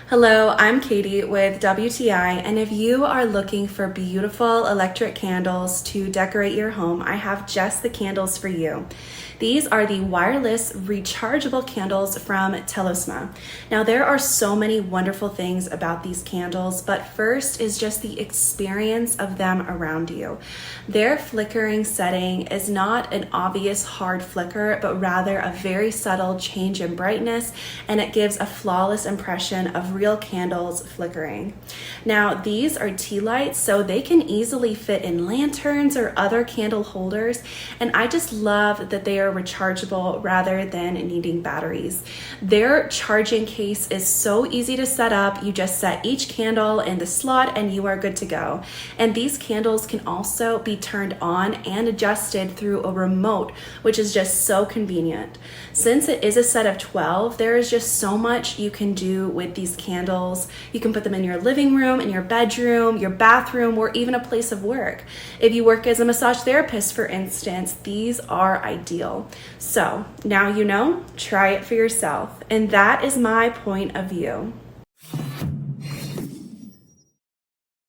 Hello, I'm Katie with WTI, and if you are looking for beautiful electric candles to decorate your home, I have just the candles for you. These are the wireless rechargeable candles from TELOSMA. Now, there are so many wonderful things about these candles, but first is just the experience of them around you. Their flickering setting is not an obvious hard flicker, but rather a very subtle change in brightness, and it gives a flawless impression of real candles flickering. Now, these are tea lights, so they can easily fit in lanterns or other candle holders, and I just love that they are rechargeable rather than needing batteries. Their charging case is so easy to set up. You just set each candle in the slot and you are good to go. And these candles can also be turned on and adjusted through a remote, which is just so convenient. Since it is a set of 12, there is just so much you can do with these candles. You can put them in your living room, in your bedroom, your bathroom, or even a place of work. If you work as a massage therapist, for instance, these are ideal. So now you know, try it for yourself. And that is my point of view.